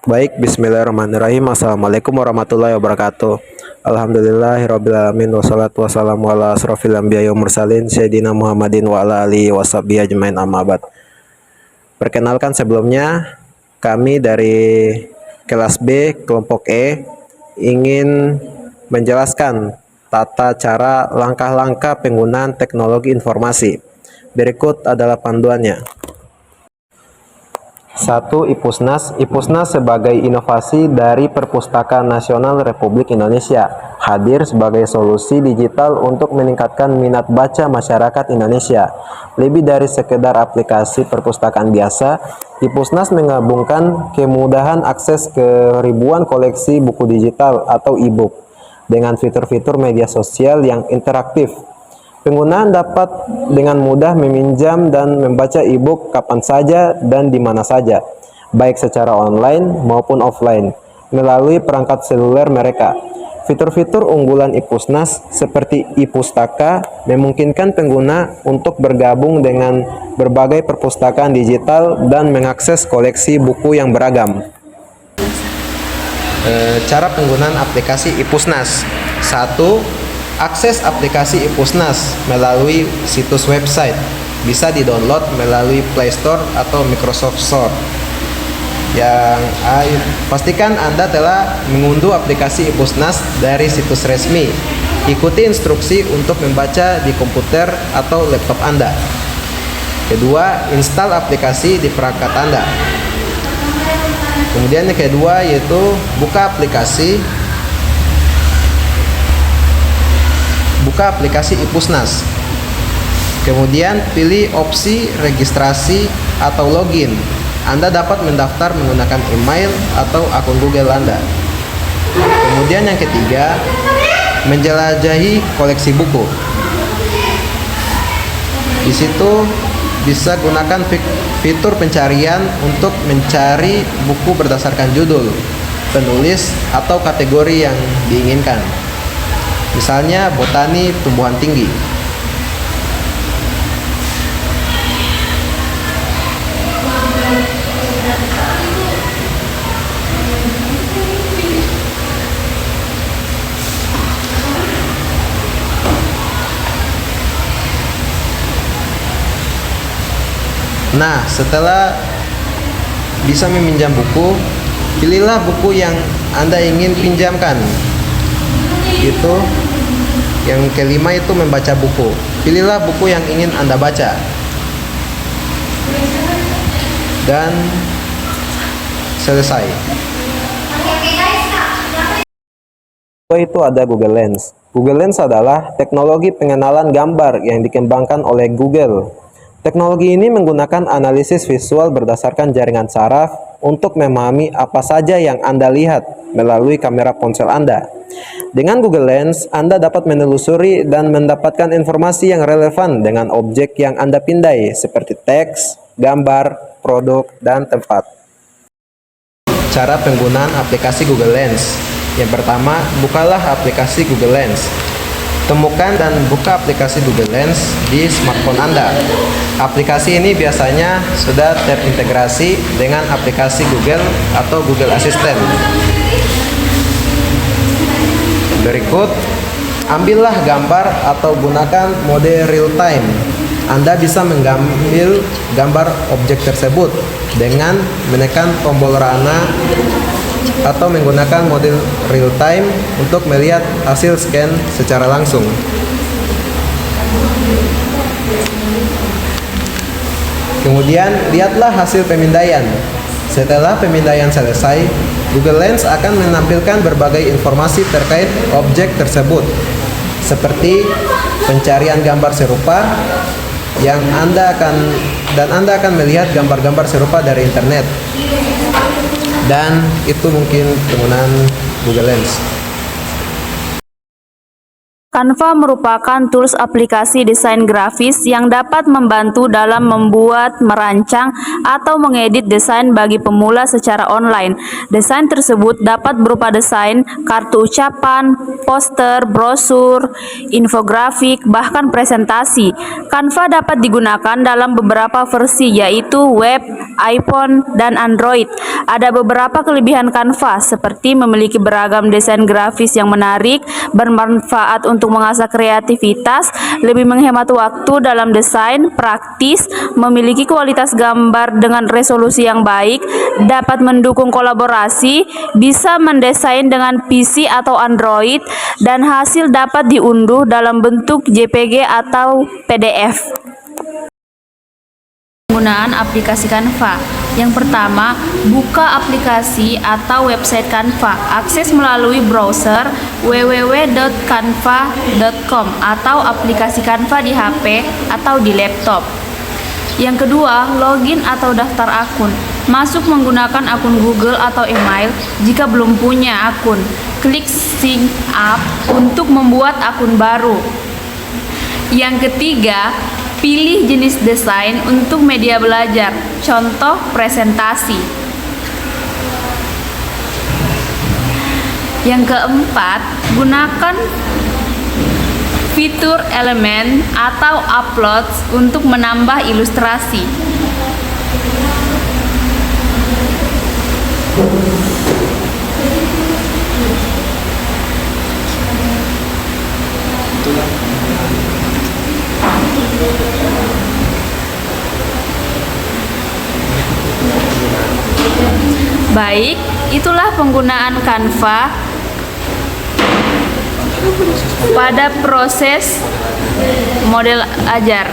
Baik, bismillahirrahmanirrahim. Assalamualaikum warahmatullahi wabarakatuh. Alhamdulillahirrabbilalamin. Wassalatu wassalamu ala asrofil anbiya wal mursalin Sayyidina Muhammadin wa ala alihi washabbihi ajmain, amma ba'd. Perkenalkan sebelumnya, kami dari kelas B kelompok E ingin menjelaskan tata cara langkah-langkah penggunaan teknologi informasi. Berikut adalah panduannya. 1. IPUSNAS. IPUSNAS sebagai inovasi dari Perpustakaan Nasional Republik Indonesia hadir sebagai solusi digital untuk meningkatkan minat baca masyarakat Indonesia. Lebih dari sekedar aplikasi perpustakaan biasa, IPUSNAS menggabungkan kemudahan akses ke ribuan koleksi buku digital atau e-book dengan fitur-fitur media sosial yang interaktif. Pengguna dapat dengan mudah meminjam dan membaca e-book kapan saja dan di mana saja, baik secara online maupun offline, melalui perangkat seluler mereka. Fitur-fitur unggulan IPUSNAS seperti e-Pustaka memungkinkan pengguna untuk bergabung dengan berbagai perpustakaan digital dan mengakses koleksi buku yang beragam. Cara penggunaan aplikasi IPUSNAS. 1. Akses aplikasi IPUSNAS melalui situs website. Bisa di-download melalui Play Store atau Microsoft Store. Pastikan Anda telah mengunduh aplikasi IPUSNAS dari situs resmi. Ikuti instruksi untuk membaca di komputer atau laptop Anda. Kedua, install aplikasi di perangkat Anda. Kemudian yang kedua yaitu buka aplikasi IPUSNAS. Kemudian pilih opsi registrasi atau login. Anda dapat mendaftar menggunakan email atau akun Google Anda. Kemudian yang ketiga, menjelajahi koleksi buku. Di situ bisa gunakan fitur pencarian untuk mencari buku berdasarkan judul, penulis, atau kategori yang diinginkan. Misalnya botani tumbuhan tinggi. Nah, setelah bisa meminjam buku, pilihlah buku yang Anda ingin pinjamkan. Itu yang kelima itu membaca buku. Pilihlah buku yang ingin Anda baca. Dan selesai. Itu ada Google Lens. Google Lens adalah teknologi pengenalan gambar yang dikembangkan oleh Google. Teknologi ini menggunakan analisis visual berdasarkan jaringan saraf untuk memahami apa saja yang Anda lihat melalui kamera ponsel Anda. Dengan Google Lens, Anda dapat menelusuri dan mendapatkan informasi yang relevan dengan objek yang Anda pindai, seperti teks, gambar, produk, dan tempat. Cara penggunaan aplikasi Google Lens. Yang pertama, bukalah aplikasi Google Lens. Temukan dan buka aplikasi Google Lens di smartphone Anda. Aplikasi ini biasanya sudah terintegrasi dengan aplikasi Google atau Google Assistant. Berikut, ambillah gambar atau gunakan mode real time. Anda bisa mengambil gambar objek tersebut dengan menekan tombol rana atau menggunakan mode real time untuk melihat hasil scan secara langsung. Kemudian, lihatlah hasil pemindaian. Setelah pemindaian selesai, Google Lens akan menampilkan berbagai informasi terkait objek tersebut, seperti pencarian gambar serupa yang Anda akan melihat gambar-gambar serupa dari internet. Dan itu mungkin penggunaan Google Lens. Canva merupakan tools aplikasi desain grafis yang dapat membantu dalam membuat, merancang, atau mengedit desain bagi pemula secara online. Desain tersebut dapat berupa desain, kartu ucapan, poster, brosur, infografik, bahkan presentasi. Canva dapat digunakan dalam beberapa versi yaitu web, iPhone, dan Android. Ada beberapa kelebihan Canva seperti memiliki beragam desain grafis yang menarik, bermanfaat untuk mengasah kreativitas, lebih menghemat waktu dalam desain, praktis, memiliki kualitas gambar dengan resolusi yang baik, dapat mendukung kolaborasi, bisa mendesain dengan PC atau Android, dan hasil dapat diunduh dalam bentuk JPG atau PDF. Penggunaan aplikasi Canva. Yang pertama, buka aplikasi atau website Canva. Akses melalui browser www.canva.com atau aplikasi Canva di HP atau di laptop. Yang kedua, login atau daftar akun. Masuk menggunakan akun Google atau email jika belum punya akun. Klik sign up untuk membuat akun baru. Yang ketiga, pilih jenis desain untuk media belajar, contoh presentasi. Yang keempat, gunakan fitur elemen atau uploads untuk menambah ilustrasi. Baik, itulah penggunaan Canva pada proses model ajar.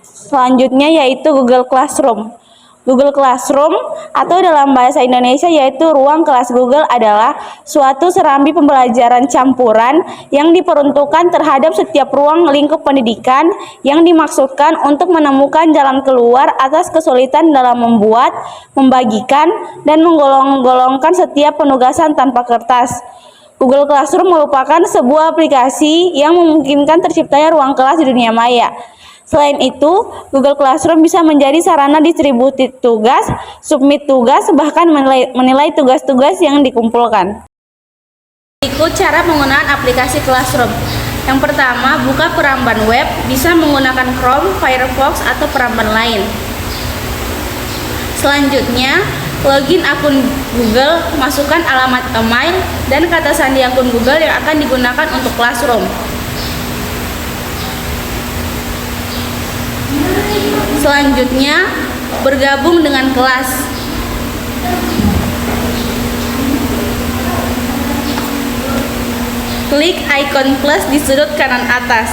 Selanjutnya yaitu Google Classroom. Google Classroom atau dalam bahasa Indonesia yaitu ruang kelas Google adalah suatu serambi pembelajaran campuran yang diperuntukkan terhadap setiap ruang lingkup pendidikan yang dimaksudkan untuk menemukan jalan keluar atas kesulitan dalam membuat, membagikan, dan menggolong-golongkan setiap penugasan tanpa kertas. Google Classroom merupakan sebuah aplikasi yang memungkinkan terciptanya ruang kelas di dunia maya. Selain itu, Google Classroom bisa menjadi sarana distribusi tugas, submit tugas, bahkan menilai tugas-tugas yang dikumpulkan. Berikut cara penggunaan aplikasi Classroom. Yang pertama, buka peramban web, bisa menggunakan Chrome, Firefox, atau peramban lain. Selanjutnya, login akun Google, masukkan alamat email dan kata sandi akun Google yang akan digunakan untuk Classroom. Selanjutnya, bergabung dengan kelas. Klik ikon plus di sudut kanan atas.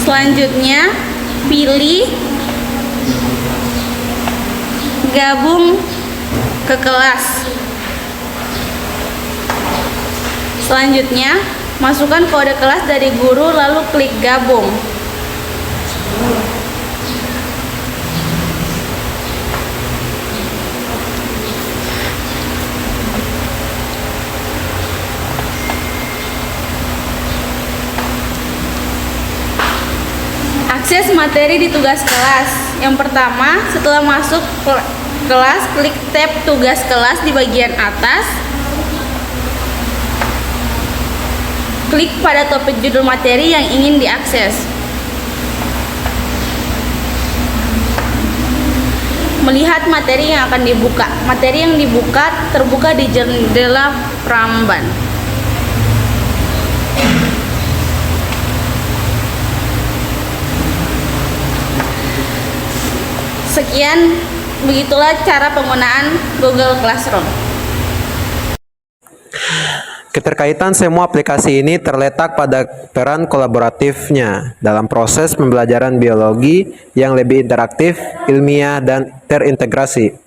Selanjutnya, pilih gabung ke kelas. Selanjutnya, masukkan kode kelas dari guru lalu klik gabung. Akses materi di tugas kelas. Yang pertama, setelah masuk kelas, klik tab tugas kelas di bagian atas. Klik pada topik judul materi yang ingin diakses. Melihat materi yang akan dibuka. Materi yang dibuka terbuka di jendela peramban. Sekian, begitulah cara penggunaan Google Classroom. Keterkaitan semua aplikasi ini terletak pada peran kolaboratifnya dalam proses pembelajaran biologi yang lebih interaktif, ilmiah, dan terintegrasi.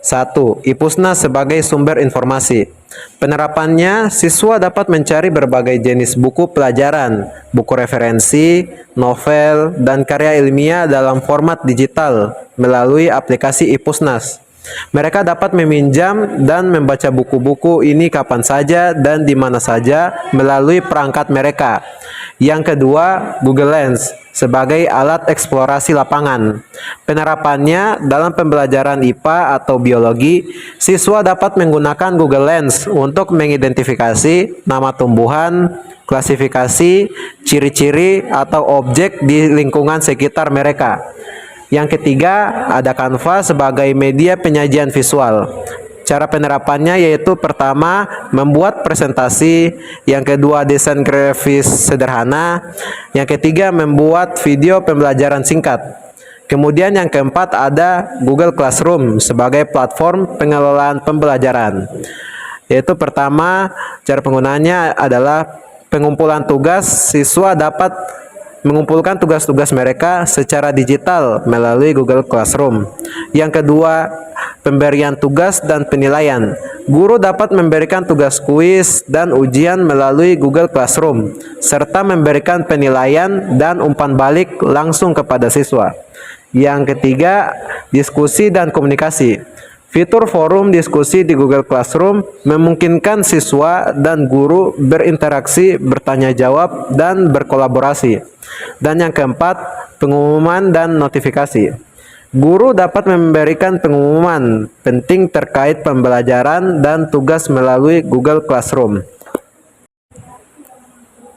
1. IPUSNAS sebagai sumber informasi. Penerapannya, siswa dapat mencari berbagai jenis buku pelajaran, buku referensi, novel, dan karya ilmiah dalam format digital melalui aplikasi IPUSNAS. Mereka dapat meminjam dan membaca buku-buku ini kapan saja dan di mana saja melalui perangkat mereka. Yang kedua, Google Lens sebagai alat eksplorasi lapangan. Penerapannya dalam pembelajaran IPA atau biologi, siswa dapat menggunakan Google Lens untuk mengidentifikasi nama tumbuhan, klasifikasi, ciri-ciri, atau objek di lingkungan sekitar mereka. Yang ketiga, ada Canva sebagai media penyajian visual. Cara penerapannya yaitu pertama, membuat presentasi, yang kedua, desain grafis sederhana, yang ketiga, membuat video pembelajaran singkat. Kemudian yang keempat ada Google Classroom sebagai platform pengelolaan pembelajaran. Yaitu pertama, cara penggunaannya adalah pengumpulan tugas. Siswa dapat mengumpulkan tugas-tugas mereka secara digital melalui Google Classroom. Yang kedua, pemberian tugas dan penilaian. Guru dapat memberikan tugas kuis dan ujian melalui Google Classroom, serta memberikan penilaian dan umpan balik langsung kepada siswa. Yang ketiga, diskusi dan komunikasi. Fitur forum diskusi di Google Classroom memungkinkan siswa dan guru berinteraksi, bertanya jawab, dan berkolaborasi. Dan yang keempat, pengumuman dan notifikasi. Guru dapat memberikan pengumuman penting terkait pembelajaran dan tugas melalui Google Classroom.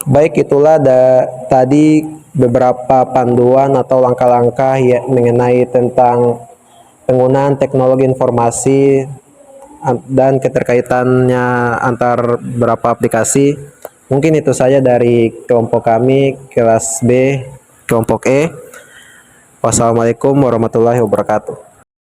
Baik, itulah tadi beberapa panduan atau langkah-langkah ya, mengenai tentang penggunaan teknologi informasi dan keterkaitannya antar beberapa aplikasi. Mungkin itu saja dari kelompok kami, kelas B, kelompok E. Wassalamualaikum warahmatullahi wabarakatuh.